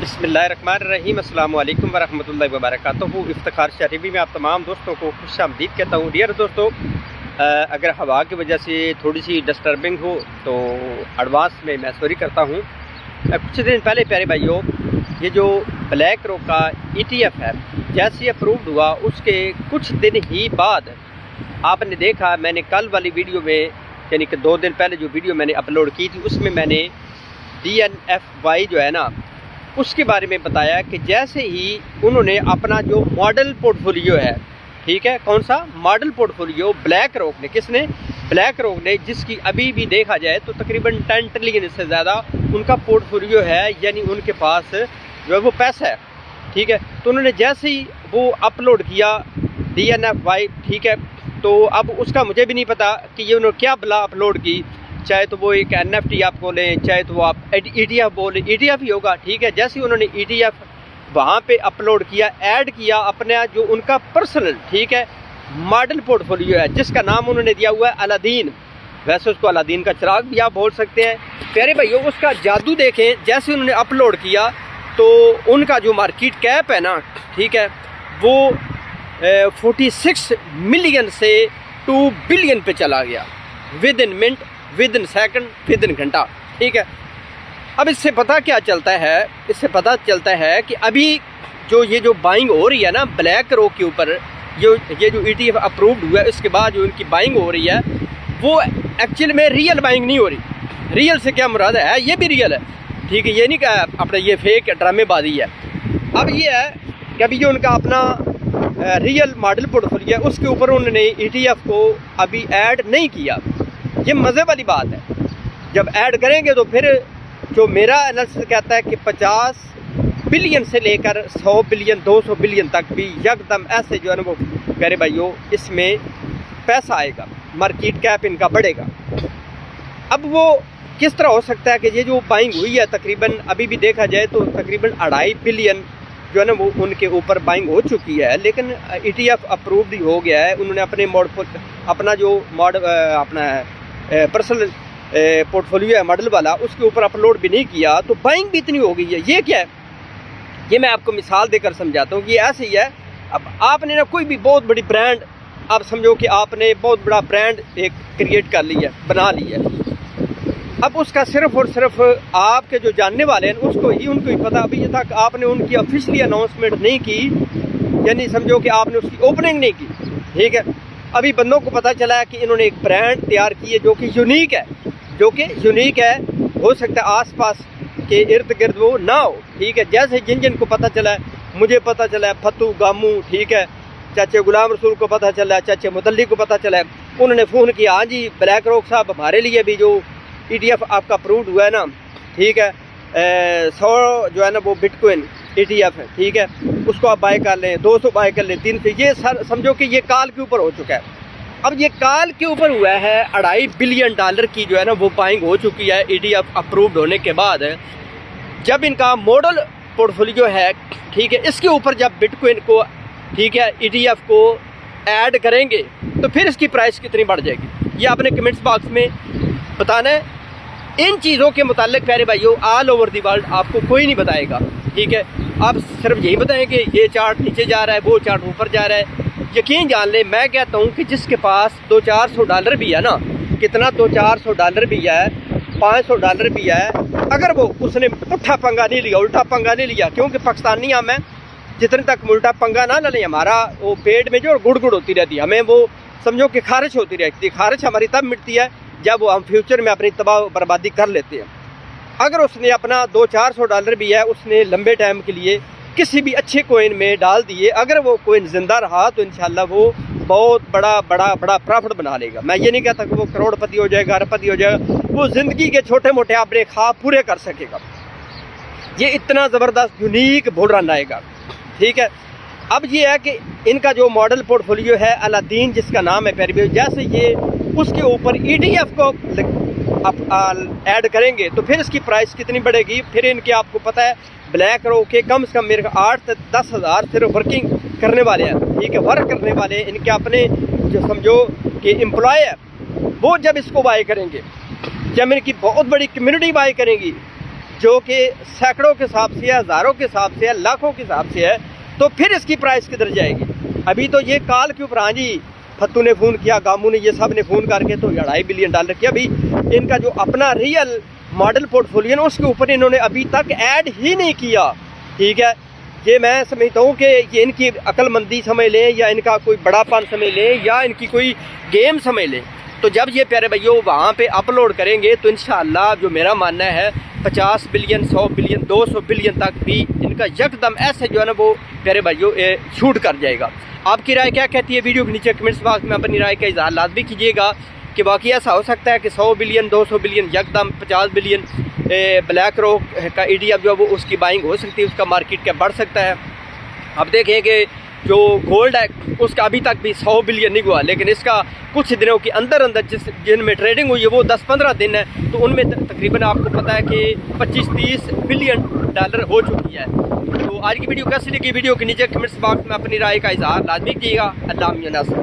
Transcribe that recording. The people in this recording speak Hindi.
बिस्मिल्लाहिर्रहमानिर्रहीम अस्सलाम वालेकुम वरहमतुल्लाहि वबरकातुहू। इफ्तिखार शरीफी में आप तमाम दोस्तों को खुश आमदीद कहता हूँ। डियर दोस्तों, अगर हवा की वजह से थोड़ी सी डिस्टर्बिंग हो तो एडवांस में मैं सॉरी करता हूँ। कुछ दिन पहले प्यारे भाइयों, ये जो ब्लैक रॉक का ETF है जैसे अप्रूव्ड हुआ उसके कुछ दिन ही बाद आपने देखा, मैंने कल वाली वीडियो में यानी कि 2 दिन पहले जो वीडियो मैंने अपलोड की थी उसमें मैंने DNFY जो है ना उसके बारे में बताया कि जैसे ही उन्होंने अपना जो मॉडल पोर्टफोलियो है, ठीक है, कौन सा मॉडल पोर्टफोलियो ब्लैक रॉक ने, किसने, ब्लैक रॉक ने, जिसकी अभी भी देखा जाए तो तकरीबन 10 ट्रिलियन से ज़्यादा उनका पोर्टफोलियो है, यानी उनके पास जो है वो पैसा है, ठीक है। तो उन्होंने जैसे ही वो अपलोड किया DNFY, ठीक है, तो अब उसका मुझे भी नहीं पता कि ये उन्होंने क्या बला अपलोड की, चाहे तो वो एक NFT आप बोलें, चाहे तो वो आप ETF बोलें, ETF ही होगा, ठीक है। जैसे उन्होंने ETF वहाँ पे अपलोड किया, ऐड किया अपना जो उनका पर्सनल, ठीक है, मॉडल पोर्टफोलियो है जिसका नाम उन्होंने दिया हुआ है अलादीन। वैसे उसको अलादीन का चिराग भी आप बोल सकते हैं। प्यारे भाइयों, उसका जादू देखें, जैसे उन्होंने अपलोड किया तो उनका जो मार्केट कैप है ना, ठीक है, वो 46 मिलियन से 2 बिलियन पे चला गया with in minute, with in second, with in घंटा, ठीक है। अब इससे पता क्या चलता है, इससे पता चलता है कि अभी ये जो बाइंग हो रही है ना ब्लैक रॉक के ऊपर, ये जो ETF अप्रूव्ड हुआ है इसके बाद जो उनकी बाइंग हो रही है वो एक्चुअल में रियल बाइंग नहीं हो रही। रियल से क्या मुराद है, ये भी रियल है, ठीक है, ये नहीं कहा अपना ये फेक ड्रामेबाजी है। अब ये है कि अभी जो उनका अपना रियल मॉडल पोर्टफोलियो है उसके ऊपर उन्होंने ETF को अभी ऐड नहीं किया। ये मज़े वाली बात है, जब ऐड करेंगे तो फिर जो मेरा एनालिसिस कहता है कि 50 बिलियन से लेकर 100 बिलियन 200 बिलियन तक भी यकदम ऐसे जो है ना वो प्यारे भाइयों इसमें पैसा आएगा, मार्केट कैप इनका बढ़ेगा। अब वो किस तरह हो सकता है कि ये जो बाइंग हुई है तकरीबन अभी भी देखा जाए तो तकरीबन 2.5 बिलियन जो है ना वो उनके ऊपर बाइंग हो चुकी है, लेकिन ETF अप्रूव्ड ही हो गया है। उन्होंने अपना जो अपना पर्सनल पोर्टफोलियो है मॉडल वाला उसके ऊपर अपलोड भी नहीं किया, तो बाइंग भी इतनी हो गई है। ये क्या है, ये मैं आपको मिसाल देकर समझाता हूँ कि ऐसे ही है। अब आपने ना कोई भी बहुत बड़ी ब्रांड, आप समझो कि आपने बहुत बड़ा ब्रांड एक क्रिएट कर लिया, बना लिया, अब उसका सिर्फ और सिर्फ आपके जो जानने वाले हैं उनको ही पता, अभी तक आपने उनकी ऑफिशियली अनाउंसमेंट नहीं की, यानी समझो कि आपने उसकी ओपनिंग नहीं की, ठीक है। अभी बंदों को पता चला है कि इन्होंने एक ब्रांड तैयार की है जो कि यूनिक है, हो सकता है आसपास के इर्द गिर्द वो ना हो, ठीक है। जैसे जिन को पता चला है, मुझे पता चला है, फतू गामू, ठीक है, चाचे गुलाम रसूल को पता चला है, चाचे मुदल्ली को पता चला है, उन्होंने फ़ोन किया, हाँ जी ब्लैक रॉक साहब हमारे लिए भी जो ETF आपका अप्रूव्ड हुआ है ना, ठीक है, 100 जो है ना वो बिटकॉइन ETF है, ठीक है, उसको आप बाय कर लें, 200 बाय कर लें, 300, ये सर समझो कि ये काल के ऊपर हो चुका है। अब ये काल के ऊपर हुआ है, $2.5 बिलियन की जो है ना वो बाइंग हो चुकी है ETF अप्रूव्ड होने के बाद। जब इनका मॉडल पोर्टफोलियो है, ठीक है, इसके ऊपर जब बिटकॉइन को, ठीक है, ETF को ऐड करेंगे तो फिर इसकी प्राइस कितनी बढ़ जाएगी, ये आपने कमेंट्स बॉक्स में बताना है। इन चीज़ों के मुतालिक प्यारे भाइयों ऑल ओवर दी वर्ल्ड आपको कोई नहीं बताएगा, ठीक है। आप सिर्फ यही बताएंगे ये चार्ट नीचे जा रहा है, वो चार्ट ऊपर जा रहा है। यकीन जान ले, मैं कहता हूँ कि जिसके पास $200-400 भी है ना, कितना $200-400 भी है, $500 भी है, अगर वो उसने पुट्ठा पंगा नहीं लिया, उल्टा पंगा नहीं लिया, क्योंकि पाकिस्तानी हम हैं, जितने तक उल्टा पंगा ना लें हमारा वो पेट में जो गुड़ होती रहती है, हमें वो समझो कि खारिश होती रहती है। खारिश हमारी तब मिटती है जब वो हम फ्यूचर में अपनी तबाह बर्बादी कर लेते हैं। अगर उसने अपना $200-400 भी है, उसने लंबे टाइम के लिए किसी भी अच्छे कोइन में डाल दिए, अगर वो कोइन ज़िंदा रहा तो इंशाल्लाह वो बहुत बड़ा प्रॉफिट बना लेगा। मैं ये नहीं कहता कि वो करोड़पति हो जाएगा, अरबपति हो जाएगा, वो ज़िंदगी के छोटे मोटे अपने ख्वाब पूरे कर सकेगा। ये इतना ज़बरदस्त यूनिक बुल रन आएगा, ठीक है। अब ये है कि इनका जो मॉडल पोर्टफोलियो है अलादीन जिसका नाम है प्यारे भाई, जैसे ये उसके ऊपर ETF को आप ऐड करेंगे तो फिर इसकी प्राइस कितनी बढ़ेगी। फिर इनके आपको पता है ब्लैक रॉक के कम से कम मेरे 8 से 10 हज़ार सिर्फ वर्किंग करने वाले हैं, ठीक है, वर्क करने वाले इनके अपने जो समझो कि एम्प्लॉय है, वो जब इसको बाय करेंगे, जब इनकी बहुत बड़ी कम्युनिटी बाय करेंगी, जो कि सैकड़ों के हिसाब से है, हज़ारों के हिसाब से है, लाखों के हिसाब से है, तो फिर इसकी प्राइस किधर जाएगी। अभी तो ये कॉल के ऊपर, हाँ जी फत्तू ने फ़ोन किया, गामू ने, ये सब ने फ़ोन करके तो $2.5 बिलियन किया। अभी इनका जो अपना रियल मॉडल पोर्टफोलियो है उसके ऊपर इन्होंने अभी तक ऐड ही नहीं किया। ठीक है, ये मैं समझता हूँ कि ये इनकी अक्लमंदी समझ लें या इनका कोई बड़ापन समझ लें या इनकी कोई गेम समझ लें। तो जब ये प्यारे भाइयों वहाँ पे अपलोड करेंगे तो इंशाअल्लाह जो मेरा मानना है 50 बिलियन, 100 बिलियन, 200 बिलियन तक भी इनका यकदम ऐसे जो है ना वो प्यारे भाइयों शूट कर जाएगा। आपकी राय क्या कहती है? वीडियो के नीचे कमेंट्स बॉक्स में अपनी राय का इजहार लाजमी कीजिएगा कि बाकी ऐसा हो सकता है कि 100 बिलियन, 200 बिलियन, यकदम 50 बिलियन ब्लैक रॉक का ETF जो है वो उसकी बाइंग हो सकती है, उसका मार्केट कैप बढ़ सकता है। अब देखें कि जो गोल्ड है उसका अभी तक भी 100 बिलियन नहीं हुआ, लेकिन इसका कुछ दिनों के अंदर जिनमें ट्रेडिंग हुई है वो 10-15 दिन है, तो उनमें तकरीबन आपको पता है कि 25-30 बिलियन डॉलर हो चुकी है। तो आज की वीडियो कैसी लगी? वीडियो के नीचे कमेंट्स बॉक्स में अपनी राय का इजहार लाजमी कीजिएगा। अल्लाह